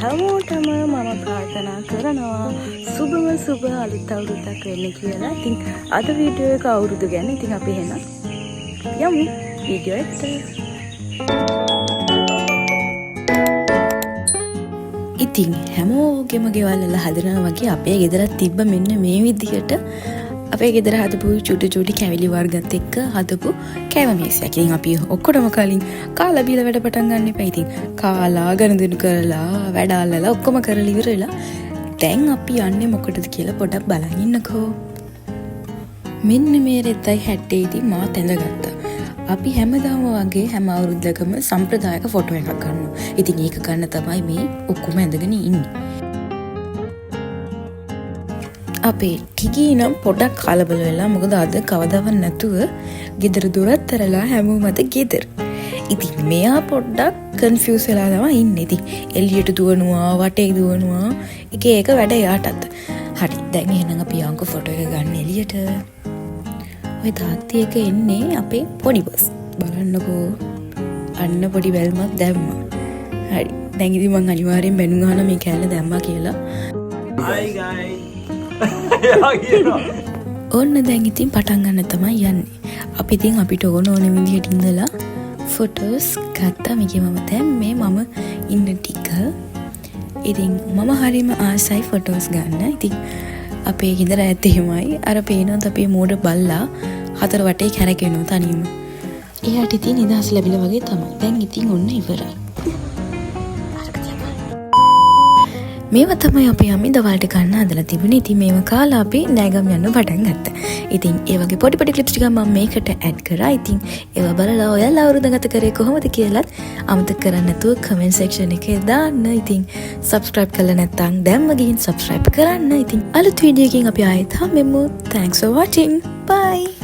හැමෝටම මම ප්‍රාර්ථනා කරනවා සුබම සුබ අලුත් අවුරුද්දක් වෙන්න කියලා. ඉතින් අද වීඩියෝ එක අවුරුදු ගැන. ඉතින් අපි එහෙනම් යමු වීඩියෝ එකට. ඉතින් හැමෝගෙම ගෙවල් වල හදනවා වගේ අපේ ගෙදරත් තිබ්බ මෙන්න මේ විදිහට අපේ ගෙදර හදපු චුටි කැවිලි වර්ගත් එක්ක හදපු කෑම මේසයක්. ඉතින් අපි ඔක්කොටම කලින් කාලා බීලා වැඩ පටන් ගන්න එපා. ඉතින් කාලා ගණන් කරලා වැඩ අල්ලලා ඔක්කොම කරලා ඉවරලා දැන් අපි යන්නේ මොකටද කියලා පොඩක් බලන් ඉන්නකෝ. මෙන්න මේ රෙද්දයි හැට්ටේ ඉතින් මාත් ඇඳගත්තා. අපි හැමදාම වගේ හැම අවුරුද්දකම සම්ප්‍රදායික ෆොටෝ එකක් ගන්නවා. ඉතින් ඒක ගන්න තමයි මේ ඔක්කොම ඇඳගෙන ඉන්නේ. අපේ ටිකී නම් පොඩක් කලබල වෙලා මොකද අද කවදාවත් නැතුව ගෙදර දොරත් තරලා හැමෝම අත ගෙදර. ඉතින් මෙයා පොඩ්ඩක් කන්ෆියුස් වෙලා තමයි ඉන්නේ. ඉතින් එළියට දුවනවා වටේ දුවනවා එක එක වැඩ යාටත්. හරි දැන් එහෙනම් අපි යන්කෝ ෆොටෝ එක ගන්න එළියට. ඔය තාත්ති එක එන්නේ අපේ පොඩි බස්. බලන්නකෝ අන්න පොඩි බැල්මක් දැම්මා. හරි දැන් ඉතින් මං අනිවාර්යෙන් බැනුම් අහන මේ කැල්ල දැම්මා කියලා. Hi guys. ඔන්න දැන් ඉතින් පටන් ගන්න තමයි යන්නේ. අපි ඉතින් අපිට ඕන විදිහට ඉඳලා ෆොටෝස් ගත්තා. මේකේ මම දැන් මේ මම ඉන්න ටික. ඉතින් මම හරියම ආසයි ෆොටෝස් ගන්න. ඉතින් අපේ ගෙදර ඇත්ත එහෙමයි. අර පේනොත් අපේ මෝඩ බල්ලා හතර වටේ කැරකෙනවා තනියම. එයාට ඉතින් නිදහස් ලැබිලා වගේ තමයි. දැන් ඉතින් ඔන්න ඉවරයි. මේවා තමයි අපි යමි දවල්ට ගන්න හදලා තිබුණේ. ඉතින් මේව කාලා අපි නෑගම් යන්න පටන් ගත්තා. ඉතින් ඒ වගේ පොඩි ක්ලිප්ස් ටික මම මේකට ඇඩ් කරා. ඉතින් ඒවා බලලා ඔයාලා අවුරුද්ද ගත කරේ කොහොමද කියලාත් අමතක කරන්න නැතුව කමෙන්ට් සෙක්ෂන් එකේ දාන්න. ඉතින් subscribe කරලා නැත්නම් දැම්ම ගිහින් subscribe කරන්න. ඉතින් අලුත් වීඩියෝ එකකින් අපි ආයෙත් හම්බෙමු. Thanks for watching. Bye.